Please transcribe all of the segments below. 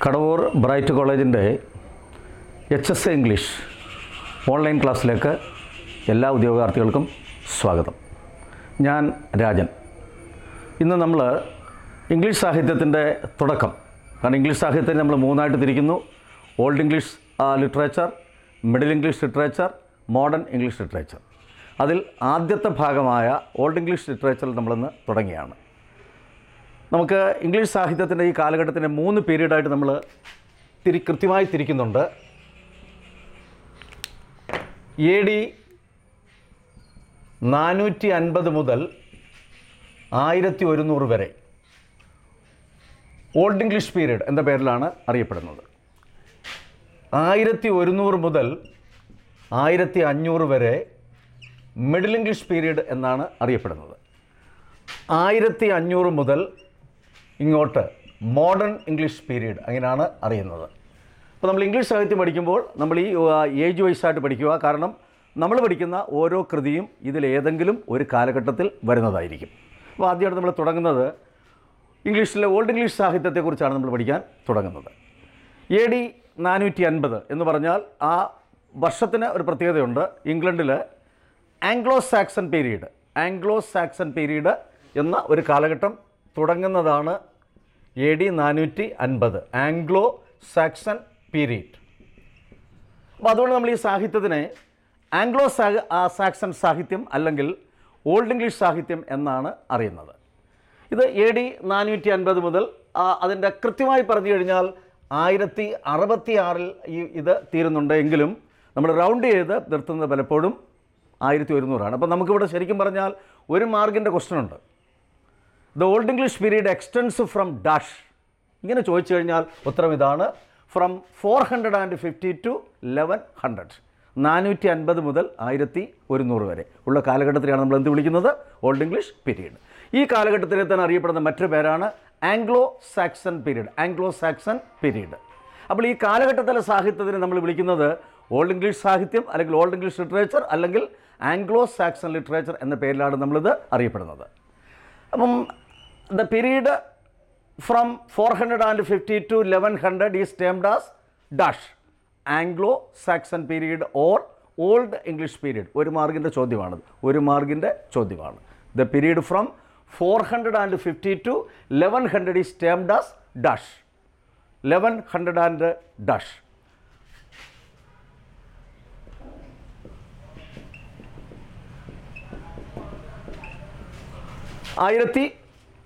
Kadavoor bright കോളേജിൻ്റെ HSA English online ക്ലാസ്സിലേക്ക് എല്ലാ ഉദ്യോഗാർത്ഥികൾക്കും സ്വാഗതം. ഞാൻ രാജൻ. ഇന്ന് നമ്മൾ ഇംഗ്ലീഷ് സാഹിത്യത്തിൻ്റെ തുടക്കം, കാരണം ഇംഗ്ലീഷ് സാഹിത്യത്തെ നമ്മൾ മൂന്നായിട്ട് തിരിക്കുന്നു: old English literature, middle English literature, modern English literature. അതിൽ ആദ്യത്തെ ഭാഗമായ ഓൾഡ് ഇംഗ്ലീഷ് ലിറ്ററേച്ചറിൽ നമ്മളിന്ന് തുടങ്ങിയാണ്. നമുക്ക് ഇംഗ്ലീഷ് സാഹിത്യത്തിൻ്റെ ഈ കാലഘട്ടത്തിൻ്റെ 3 പീരീഡായിട്ട് നമ്മൾ കൃത്യമായി തിരിക്കുന്നുണ്ട്. AD 450 മുതൽ 1100 വരെ ഓൾഡ് ഇംഗ്ലീഷ് പീരീഡ് എന്ന പേരിലാണ് അറിയപ്പെടുന്നത്. 1100 മുതൽ 1500 വരെ മിഡിൽ ഇംഗ്ലീഷ് പീരീഡ് എന്നാണ് അറിയപ്പെടുന്നത്. 1500 മുതൽ ഇങ്ങോട്ട് മോഡേൺ ഇംഗ്ലീഷ് പീരീഡ് അങ്ങനെയാണ് അറിയുന്നത്. അപ്പോൾ നമ്മൾ ഇംഗ്ലീഷ് സാഹിത്യം പഠിക്കുമ്പോൾ നമ്മൾ ഈ ഏജ് വൈസായിട്ട് പഠിക്കുക, കാരണം നമ്മൾ പഠിക്കുന്ന ഓരോ കൃതിയും ഇതിലേതെങ്കിലും ഒരു കാലഘട്ടത്തിൽ വരുന്നതായിരിക്കും. അപ്പോൾ ആദ്യമായിട്ട് നമ്മൾ തുടങ്ങുന്നത് ഇംഗ്ലീഷിലെ ഓൾഡ് ഇംഗ്ലീഷ് സാഹിത്യത്തെക്കുറിച്ചാണ് നമ്മൾ പഠിക്കാൻ തുടങ്ങുന്നത്. AD 450 എന്ന് പറഞ്ഞാൽ ആ വർഷത്തിന് ഒരു പ്രത്യേകതയുണ്ട്. ഇംഗ്ലണ്ടിൽ ആംഗ്ലോ സാക്സൺ പീരീഡ് എന്ന ഒരു കാലഘട്ടം തുടങ്ങുന്നതാണ് AD 450, ആംഗ്ലോ സാക്സൺ പീരീഡ്. അപ്പോൾ അതുകൊണ്ട് നമ്മൾ ഈ സാഹിത്യത്തിനെ ആംഗ്ലോ സാക്സൺ സാഹിത്യം അല്ലെങ്കിൽ ഓൾഡ് ഇംഗ്ലീഷ് സാഹിത്യം എന്നാണ് അറിയുന്നത്. ഇത് AD 450 മുതൽ അതിൻ്റെ കൃത്യമായി പറഞ്ഞു കഴിഞ്ഞാൽ 1066 ഇത് തീരുന്നുണ്ട്. എങ്കിലും നമ്മൾ റൗണ്ട് ചെയ്ത് നിർത്തുന്നത് പലപ്പോഴും 1100 അപ്പോൾ നമുക്കിവിടെ ശരിക്കും പറഞ്ഞാൽ ഒരു മാർക്കിൻ്റെ ക്വസ്റ്റ്യൻ ഉണ്ട്. The old English period extends from dash. ഇങ്ങനെ ചോദിച്ചു കഴിഞ്ഞാൽ ഉത്തരം ഇതാണ്: ഫ്രം 450 ടു 1100. 450 മുതൽ 1100 വരെ ഉള്ള കാലഘട്ടത്തിലാണ് നമ്മൾ എന്ത് വിളിക്കുന്നത്? Old English period. ഈ കാലഘട്ടത്തിലെ തന്നെ അറിയപ്പെടുന്ന മറ്റൊരു പേരാണ് ആംഗ്ലോ സാക്സൺ പീരീഡ്. അപ്പോൾ ഈ കാലഘട്ടത്തിലെ സാഹിത്യത്തിന് നമ്മൾ വിളിക്കുന്നത് ഓൾഡ് ഇംഗ്ലീഷ് സാഹിത്യം അല്ലെങ്കിൽ ഓൾഡ് ഇംഗ്ലീഷ് ലിറ്ററേച്ചർ അല്ലെങ്കിൽ ആംഗ്ലോ സാക്സൺ ലിറ്ററേച്ചർ എന്ന പേരിലാണ് നമ്മളിത് അറിയപ്പെടുന്നത്. അപ്പം the period from 450 to 1100 is termed as dash Anglo Saxon period or old English period. ഒരു മാർക്കിൻ്റെ ചോദ്യമാണ്. The period from 450 to 1100 is termed as dash 1100 and dash. ആയിരത്തി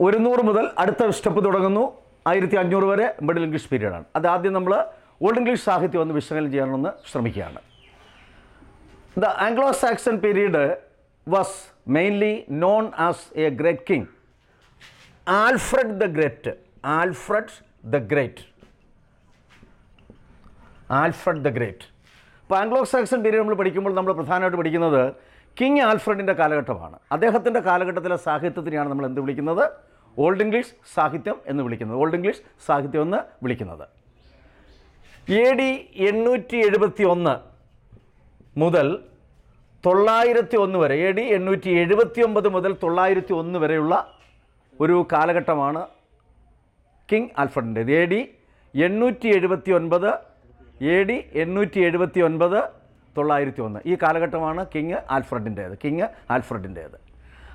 100 മുതൽ അടുത്ത സ്റ്റെപ്പ് തുടങ്ങുന്നു. 1500 വരെ മിഡിൽ ഇംഗ്ലീഷ് പീരീഡാണ്. അതാദ്യം നമ്മൾ ഓൾഡ് ഇംഗ്ലീഷ് സാഹിത്യം ഒന്ന് വിശകലനം ചെയ്യാനൊന്ന് ശ്രമിക്കുകയാണ്. The Anglo Saxon period was mainly known as A great king, Alfred the great. ഇപ്പോൾ ആംഗ്ലോ സാക്സൺ പീരീഡ് നമ്മൾ പഠിക്കുമ്പോൾ നമ്മൾ പ്രധാനമായിട്ട് പഠിക്കുന്നത് കിങ് ആൽഫ്രഡിൻ്റെ കാലഘട്ടമാണ്. അദ്ദേഹത്തിൻ്റെ കാലഘട്ടത്തിലെ സാഹിത്യത്തിനെയാണ് നമ്മൾ എന്ത് വിളിക്കുന്നത്? ഓൾഡ് ഇംഗ്ലീഷ് സാഹിത്യം എന്ന് വിളിക്കുന്നത്. AD 871 മുതൽ 901 വരെ, AD 879 മുതൽ 901 വരെയുള്ള ഒരു കാലഘട്ടമാണ് കിങ് ആൽഫ്രഡിൻ്റേത്. AD 879 901 ഈ കാലഘട്ടമാണ് കിങ് ആൽഫ്രഡിൻ്റേത്.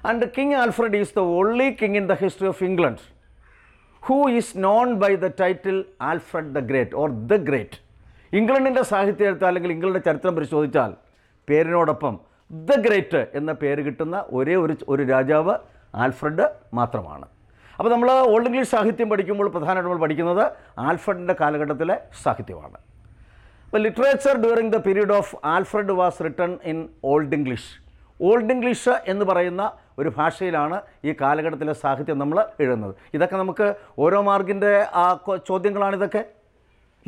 And King Alfred is the only king in the history of England who is known by the title Alfred the Great or the great. ഇംഗ്ലണ്ടിൻ്റെ സാഹിത്യത്തെ അല്ലെങ്കിൽ ഇംഗ്ലണ്ടിൻ്റെ ചരിത്രം പരിശോധിച്ചാൽ പേരിനോടൊപ്പം ദ ഗ്രേറ്റ് എന്ന പേര് കിട്ടുന്ന ഒരേ ഒരു രാജാവ് ആൽഫ്രഡ് മാത്രമാണ്. അപ്പോൾ നമ്മൾ ഓൾഡ് ഇംഗ്ലീഷ് സാഹിത്യം പഠിക്കുമ്പോൾ പ്രധാനമായിട്ട് നമ്മൾ പഠിക്കുന്നത് ആൽഫ്രഡിൻ്റെ കാലഘട്ടത്തിലെ സാഹിത്യമാണ്. Literature during the period of Alfred was written in old English. Old English എന്ന് പറയുന്ന ഒരു ഭാഷയിലാണ് ഈ കാലഘട്ടത്തിലെ സാഹിത്യം നമ്മൾ എഴുതുന്നത്. ഇതൊക്കെ നമുക്ക് ഓരോ മാർക്കിൻ്റെ ചോദ്യങ്ങളാണിതൊക്കെ.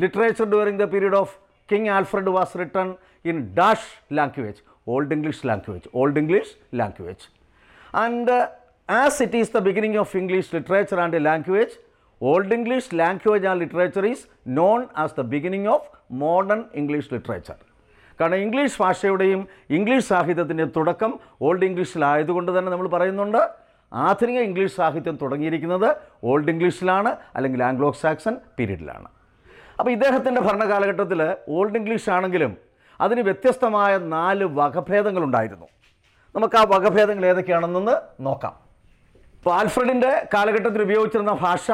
Literature during the period of king Alfred was written in dash language, Old English language. And as it is the beginning of English literature and language, Old English language and literature is known as the beginning of modern English literature. കാരണം English ഭാഷയുടെയും English സാഹിത്യത്തിൻ്റെയും തുടക്കം Old ഇംഗ്ലീഷിലായതുകൊണ്ട് തന്നെ നമ്മൾ പറയുന്നുണ്ട് ആധുനിക English സാഹിത്യം തുടങ്ങിയിരിക്കുന്നത് ഓൾഡ് ഇംഗ്ലീഷിലാണ് അല്ലെങ്കിൽ ആംഗ്ലോ സാക്സൺ പീരീഡിലാണ്. അപ്പോൾ ഇദ്ദേഹത്തിൻ്റെ ഭരണകാലഘട്ടത്തിൽ ഓൾഡ് ഇംഗ്ലീഷ് ആണെങ്കിലും അതിന് വ്യത്യസ്തമായ 4 വകഭേദങ്ങളുണ്ടായിരുന്നു. നമുക്ക് ആ വകഭേദങ്ങൾ ഏതൊക്കെയാണെന്നൊന്ന് നോക്കാം. ഇപ്പോൾ ആൽഫ്രഡിൻ്റെ കാലഘട്ടത്തിൽ ഉപയോഗിച്ചിരുന്ന ഭാഷ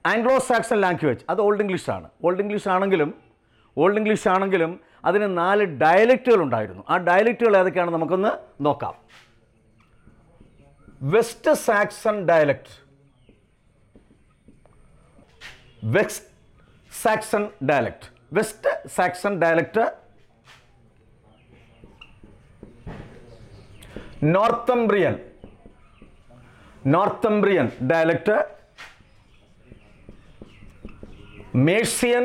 ആംഗ്ലോ സാക്സൺ ലാംഗ്വേജ്, അത് ഓൾഡ് ഇംഗ്ലീഷാണ്. ഓൾഡ് ഇംഗ്ലീഷ് ആണെങ്കിലും അതിന് 4 ഡയലക്റ്റുകൾ ഉണ്ടായിരുന്നു. ആ ഡയലക്റ്റുകൾ ഏതൊക്കെയാണെന്ന് നമുക്കൊന്ന് നോക്കാം. West Saxon dialect, West Saxon dialect, Northumbrian dialect, Mercian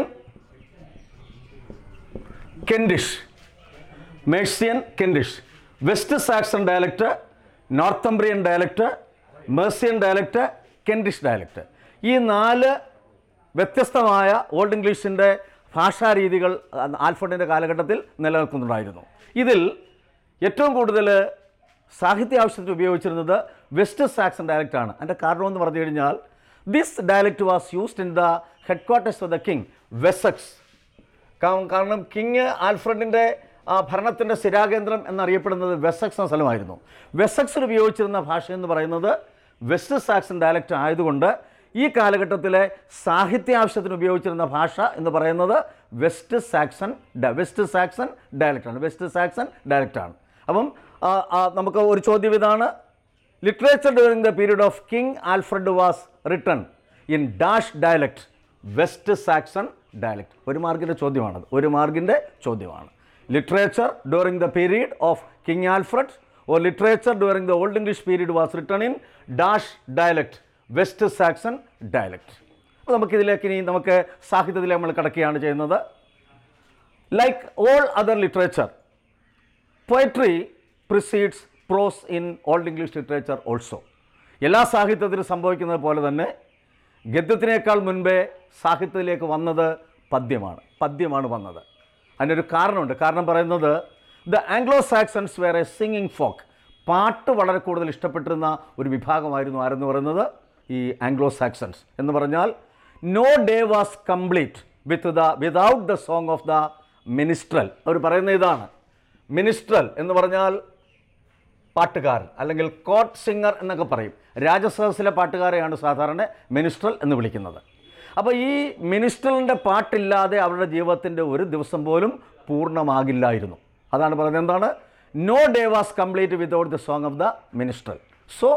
Kentish. West Saxon dialect, Northumbrian dialect, Mercian dialect, Kentish dialect. ഈ 4 വ്യത്യസ്തമായ ഓൾഡ് ഇംഗ്ലീഷിൻ്റെ ഭാഷാരീതികൾ ആൽഫ്രഡിൻ്റെ കാലഘട്ടത്തിൽ നിലനിൽക്കുന്നുണ്ടായിരുന്നു. ഇതിൽ ഏറ്റവും കൂടുതൽ സാഹിത്യ ആവശ്യത്തിന് ഉപയോഗിച്ചിരുന്നത് വെസ്റ്റ് സാക്സൺ ഡയലക്റ്റാണ്. അതിൻ്റെ കാരണമെന്ന് പറഞ്ഞു കഴിഞ്ഞാൽ this dialect was used in the head quarters of the king വെസക്സ്. കാരണം കിങ് ആൽഫ്രഡിൻ്റെ ഭരണത്തിൻ്റെ സ്ഥിരാകേന്ദ്രം എന്നറിയപ്പെടുന്നത് വെസക്സ് എന്ന സ്ഥലമായിരുന്നു. വെസക്സിൽ ഉപയോഗിച്ചിരുന്ന ഭാഷ എന്ന് പറയുന്നത് വെസ്റ്റ് സാക്സൺ ഡയലക്റ്റ് ആയതുകൊണ്ട് ഈ കാലഘട്ടത്തിലെ സാഹിത്യ ആവശ്യത്തിന് ഉപയോഗിച്ചിരുന്ന ഭാഷ എന്ന് പറയുന്നത് വെസ്റ്റ് സാക്സൺ ഡയലക്റ്റാണ്. അപ്പം നമുക്ക് ഒരു ചോദ്യം ഇതാണ്: literature during the period of king Alfred was written in dash dialect, West Saxon dialect. ഒരു മാർക്കിൻ്റെ ചോദ്യമാണ്. Literature during the period of king Alfred or literature during the old English period was written in dash dialect, West Saxon dialect. അപ്പോൾ നമുക്കിതിലേക്ക് ഇനി സാഹിത്യത്തിൽ നമ്മൾ കടക്കുകയാണ് ചെയ്യുന്നത്. Like all other literature, poetry precedes prose in old English literature also. എല്ലാ സാഹിത്യത്തിലും സംഭവിക്കുന്നത് പോലെ തന്നെ ഗദ്യത്തിനേക്കാൾ മുൻപേ സാഹിത്യത്തിലേക്ക് വന്നത് പദ്യമാണ് വന്നത്. അതിനൊരു കാരണമുണ്ട്. കാരണം പറയുന്നത് the Anglo Saxons were a singing folk. പാട്ട് വളരെ കൂടുതൽ ഇഷ്ടപ്പെട്ടിരുന്ന ഒരു വിഭാഗമായിരുന്നു ആരെന്ന് പറയുന്നത് ഈ ആംഗ്ലോ സാക്സൺസ്. എന്ന് പറഞ്ഞാൽ no day was complete without the song of the minstrel. അവർ പറയുന്ന ഇതാണ്. മിനിസ്ട്രൽ എന്ന് പറഞ്ഞാൽ പാട്ടുകാരൻ അല്ലെങ്കിൽ കോർട്ട് സിംഗർ എന്നൊക്കെ പറയും. രാജസദസ്സിലെ പാട്ടുകാരെയാണ് സാധാരണ മിനിസ്ട്രൽ എന്ന് വിളിക്കുന്നത്. അപ്പോൾ ഈ മിനിസ്ട്രലിൻ്റെ പാട്ടില്ലാതെ അവരുടെ ജീവിതത്തിൻ്റെ ഒരു ദിവസം പോലും പൂർണ്ണമാകില്ലായിരുന്നു. അതാണ് പറയുന്നത്. എന്താണ്? No day was complete without the song of the minstrel. So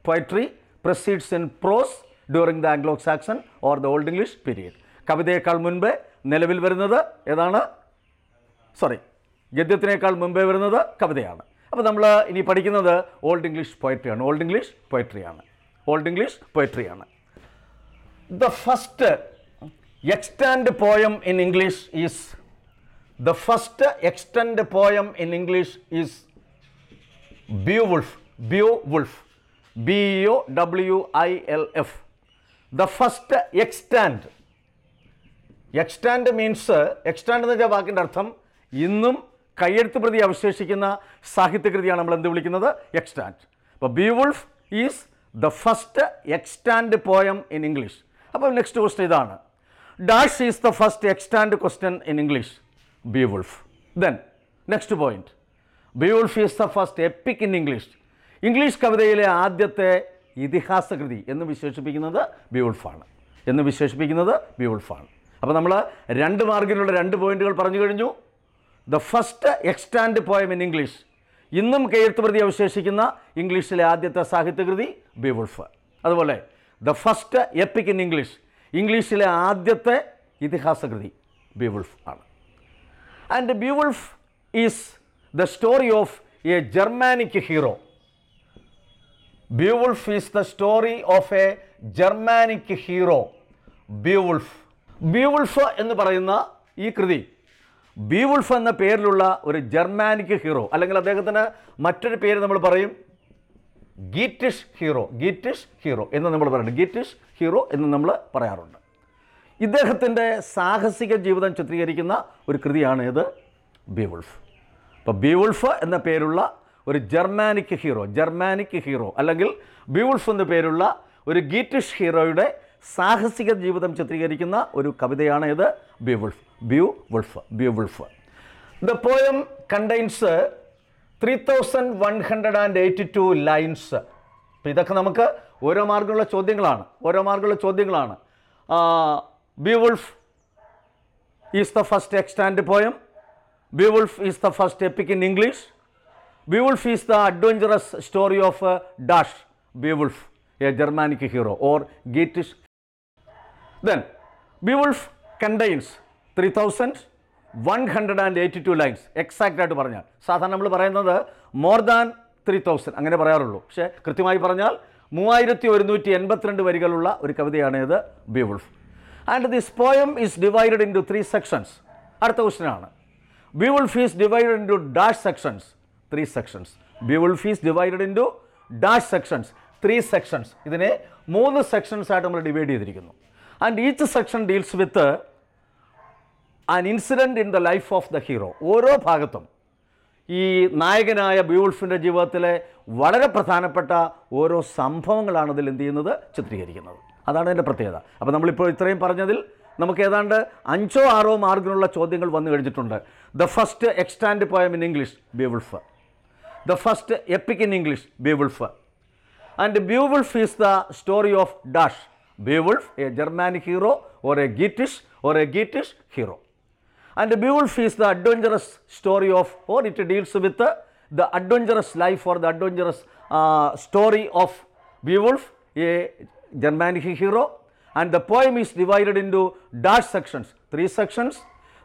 poetry proceeds in prose during the Anglo Saxon or the old English period. കവിതയേക്കാൾ മുൻപേ നിലവിൽ വരുന്നത് ഏതാണ്? ഗദ്യത്തിനേക്കാൾ മുൻപേ വരുന്നത് കവിതയാണ്. അപ്പോൾ നമ്മൾ ഇനി പഠിക്കുന്നത് ഓൾഡ് ഇംഗ്ലീഷ് പോയട്രിയാണ്. The first extant poem in English is Beowulf. Beowulf. The first extant. Extant means extant എന്ന് വെച്ചാൽ വാക്കിൻ്റെ അർത്ഥം ഇന്നും കയ്യെഴുത്ത് പ്രതി അവശേഷിക്കുന്ന സാഹിത്യകൃതിയാണ് നമ്മൾ എന്ത് വിളിക്കുന്നത്? എക്സ്റ്റാൻറ്റ്. അപ്പോൾ Beowulf is the first extant poem in English. അപ്പോൾ നെക്സ്റ്റ് ക്വസ്റ്റ്യൻ ഇതാണ്. Dash is the first extant question in English? Beowulf. Then next point. Beowulf is the first epic in English. English കവിതയിലെ ആദ്യത്തെ ഇതിഹാസകൃതി എന്ന് വിശേഷിപ്പിക്കുന്നത് ബിയോവുൾഫാണ്. അപ്പോൾ നമ്മൾ 2 മാർക്കിനുള്ള 2 പോയിന്റുകൾ പറഞ്ഞു കഴിഞ്ഞു. The first extant poem in English, ഇന്നും കയ്യെഴുത്ത് പ്രതി അവശേഷിക്കുന്ന ഇംഗ്ലീഷിലെ ആദ്യത്തെ സാഹിത്യകൃതി ബിയോവുൾഫ്. അതുപോലെ the first epic in English, ഇംഗ്ലീഷിലെ ആദ്യത്തെ ഇതിഹാസകൃതി ബിയോവുൾഫ് ആണ്. And Beowulf is the story of a Germanic hero. Beowulf is the story of a Germanic hero. Beowulf എന്ന് പറയുന്ന ഈ കൃതി ബിയോവുൾഫ് എന്ന പേരിലുള്ള ഒരു ജർമാനിക് ഹീറോ, അല്ലെങ്കിൽ അദ്ദേഹത്തിന് മറ്റൊരു പേര് നമ്മൾ പറയും ഗീറ്റിഷ് ഹീറോ എന്ന് നമ്മൾ പറയുന്നത്. ഗീറ്റിഷ് ഹീറോ എന്ന് നമ്മൾ പറയാറുണ്ട്. ഇദ്ദേഹത്തിൻ്റെ സാഹസിക ജീവിതം ചിത്രീകരിക്കുന്ന ഒരു കൃതിയാണ് ഇത് ബിയോവുൾഫ്. അപ്പോൾ ബിയോവുൾഫ് എന്ന പേരുള്ള ഒരു ജർമാനിക് ഹീറോ അല്ലെങ്കിൽ ബിയോവുൾഫ് എന്ന പേരുള്ള ഒരു ഗീറ്റിഷ് ഹീറോയുടെ സാഹസിക ജീവിതം ചിത്രീകരിക്കുന്ന ഒരു കവിതയാണ് ഇത് Beowulf. The poem contains 3182 lines. അപ്പോൾ ഇതൊക്കെ നമുക്ക് ഓരോ മാർഗമുള്ള ചോദ്യങ്ങളാണ്. Beowulf is the first extant poem. Beowulf is the first epic in English. Beowulf is the adventurous story of Dash Beowulf, a Germanic hero or Geatish. Then Beowulf contains 3182 lines. Exact ആയിട്ട് പറഞ്ഞാൽ സാധാരണ നമ്മൾ പറയുന്നത് more than 3000 അങ്ങനെ പറയാറുള്ളൂ. പക്ഷേ കൃത്യമായി പറഞ്ഞാൽ 3182 വരികളുള്ള ഒരു കവിതയാണ് ഇത് Beowulf. And this poem is divided into 3 sections. അടുത്ത ക്വസ്റ്റ്യൻ ആണ്. Beowulf is divided into dash sections. 3 sections. Beowulf is divided into dash sections. 3 sections. ഇതിനെ 3 sections ആയിട്ട് നമ്മൾ ഡിവൈഡ് ചെയ്തിരിക്കുന്നു. And each section deals with an incident in the life of the hero. ഓരോ ഭാഗത്തും ഈ നായകനായ ബിയോവുൾഫിൻ്റെ ജീവിതത്തിലെ വളരെ പ്രധാനപ്പെട്ട ഓരോ സംഭവങ്ങളാണ് ഇതിൽ എന്ത് ചെയ്യുന്നത്, ചിത്രീകരിക്കുന്നത്. അതാണ് അതിൻ്റെ പ്രത്യേകത. അപ്പോൾ നമ്മളിപ്പോൾ ഇത്രയും പറഞ്ഞതിൽ നമുക്ക് ഏതാണ്ട് 5 or 6 മാർക്കിനുള്ള ചോദ്യങ്ങൾ വന്നു കഴിഞ്ഞിട്ടുണ്ട്. The first extant poem in English Beowulf. The first epic in English, Beowulf. And Beowulf is the story of Dash. Beowulf, a Germanic hero or a Geatish hero. And Beowulf is the adventurous story of, or it deals with the adventurous life or the adventurous story of Beowulf, a Germanic hero. And the poem is divided into dash sections, 3 sections.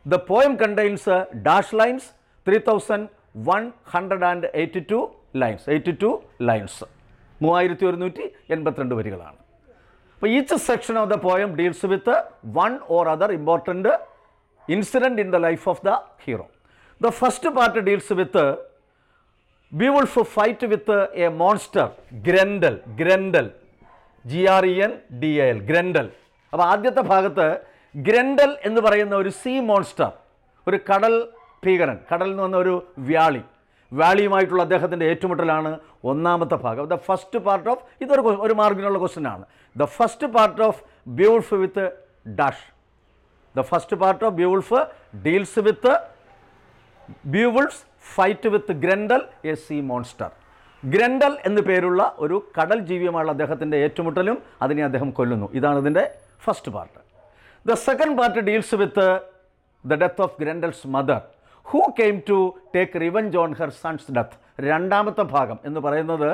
The poem contains dash lines, 3182 lines. 3182 വരികളാണ്. അപ്പോൾ each section of the poem deals with one or other important incident in the life of the hero. The first part deals with Beowulf fight with a monster Grendel, GRENDAL, Grendel. അപ്പോൾ ആദ്യത്തെ ഭാഗത്ത് ഗ്രendel എന്ന് പറയുന്ന ഒരു see monster, ഒരു കടൽ ഭീകരൻ, കടലിൽ നിന്ന് വന്ന ഒരു വ്യാളിയുമായിട്ടുള്ള അദ്ദേഹത്തിൻ്റെ ഏറ്റുമുട്ടലാണ് ഒന്നാമത്തെ ഭാഗം. ദ ഫസ്റ്റ് പാർട്ട് ഓഫ്, ഒരു മാർക്കിനുള്ള ക്വസ്റ്റ്യൻ ആണ്. The first part of Beowulf with dash. The first part of Beowulf deals with Beowulf fight with Grendel, a sea monster. Grendel എന്നു പേരുള്ള ഒരു കടൽ ജീവിയുമായുള്ള അദ്ദേഹത്തിൻ്റെ ഏറ്റുമുട്ടലും അതിനെ അദ്ദേഹം കൊല്ലുന്നു. ഇതാണ് ഇതിൻ്റെ first part. The second part deals with the death of Grendel's mother, who came to take revenge on her son's death. രണ്ടാമത്തെ ഭാഗം എന്ന് പറയുന്നത്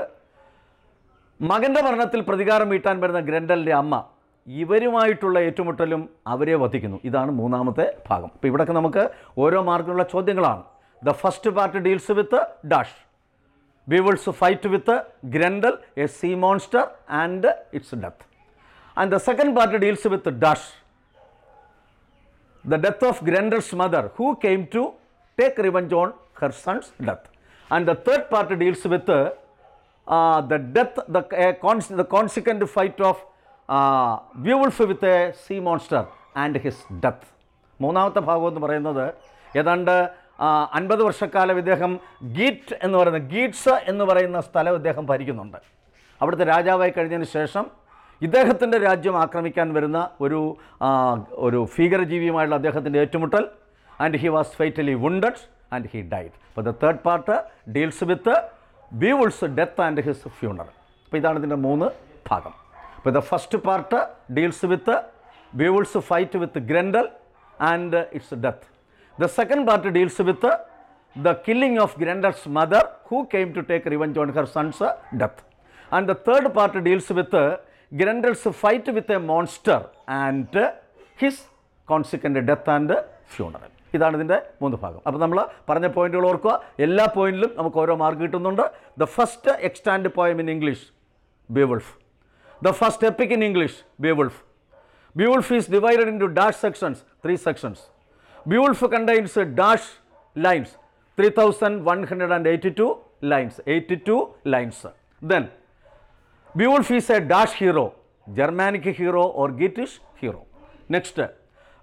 മകൻ്റെ മരണത്തിൽ പ്രതികാരം വീട്ടാൻ വരുന്ന ഗ്രendലിൻ്റെ അമ്മ, ഇവരുമായിട്ടുള്ള ഏറ്റുമുട്ടലും അവരെ വധിക്കുന്നു. ഇതാണ് മൂന്നാമത്തെ ഭാഗം. അപ്പോൾ ഇവിടെയൊക്കെ നമുക്ക് ഓരോ മാർക്കിനുള്ള ചോദ്യങ്ങളാണ്. The first part deals with dash, Beowulf fight with Grendel, a sea monster and its death. And the second part deals with dash, the death of Grendel's mother, who came to take revenge on her son's death. And the third part deals with the death, the consequent fight of Beowulf with a sea monster and his death. മൂന്നാമത്തെ ഭാഗം എന്ന് പറയുന്നത് ഏതാണ്ട് 50 വർഷക്കാലം ഇദ്ദേഹം ഗീറ്റ്സ് എന്ന് പറയുന്ന സ്ഥലം ഇദ്ദേഹം ഭരിക്കുന്നുണ്ട്. അവിടുത്തെ രാജാവായി കഴിഞ്ഞതിന് ശേഷം ഇദ്ദേഹത്തിൻ്റെ രാജ്യം ആക്രമിക്കാൻ വരുന്ന ഒരു ഭീകരജീവിയുമായുള്ള അദ്ദേഹത്തിൻ്റെ ഏറ്റുമുട്ടൽ, and he was fatally wounded and he died. അപ്പോൾ the third part deals with Beowulf's death and his funeral. അപ്പോൾ ഇതാണ് ഇതിൻ്റെ 3 ഭാഗം. അപ്പോൾ the first part deals with Beowulf's fight with Grendel and its death. The second part deals with the killing of Grendel's mother, who came to take revenge on her son's death. And the third part deals with Grendel's fight with a monster and his consequent death and funeral. ഇതാണ് ഇതിൻ്റെ 3 ഭാഗം. അപ്പോൾ നമ്മൾ പറഞ്ഞ പോയിന്റുകൾ ഓർക്കുക. എല്ലാ പോയിന്റിലും നമുക്ക് ഓരോ മാർക്ക് കിട്ടുന്നുണ്ട്. The first extant poem in English Beowulf. The first epic in English Beowulf. Beowulf is divided into dash sections, 3 sections. Beowulf contains dash lines, 3182 lines, 82 lines. Then Beowulf is a dash hero, Germanic hero or Geatish hero. Next,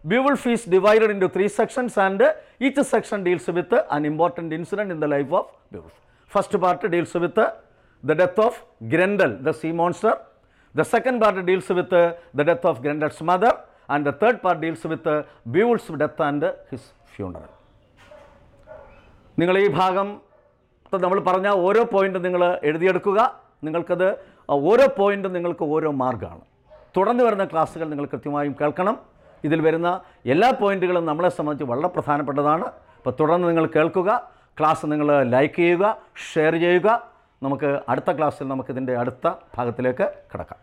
Beowulf is divided into 3 sections and each section deals with an important incident in the life of Beowulf. First part deals with the death of Grendel, the sea monster. The second part deals with the death of Grandad's mother, and the third part deals with Beowulf's death and his funeral. നിങ്ങൾ ഈ ഭാഗം നമ്മൾ പറഞ്ഞ ഓരോ പോയിൻ്റും നിങ്ങൾ എഴുതിയെടുക്കുക. നിങ്ങൾക്കത് ഓരോ പോയിൻ്റും നിങ്ങൾക്ക് ഓരോ മാർഗ്ഗമാണ്. തുടർന്ന് വരുന്ന ക്ലാസ്സുകൾ നിങ്ങൾ കൃത്യമായും കേൾക്കണം. ഇതിൽ വരുന്ന എല്ലാ പോയിൻ്റുകളും നമ്മളെ സംബന്ധിച്ച് വളരെ പ്രധാനപ്പെട്ടതാണ്. അപ്പോൾ തുടർന്ന് നിങ്ങൾ കേൾക്കുക. ക്ലാസ് നിങ്ങൾ ലൈക്ക് ചെയ്യുക, ഷെയർ ചെയ്യുക. നമുക്ക് അടുത്ത ക്ലാസ്സിൽ നമുക്കിതിൻ്റെ അടുത്ത ഭാഗത്തിലേക്ക് കിടക്കാം.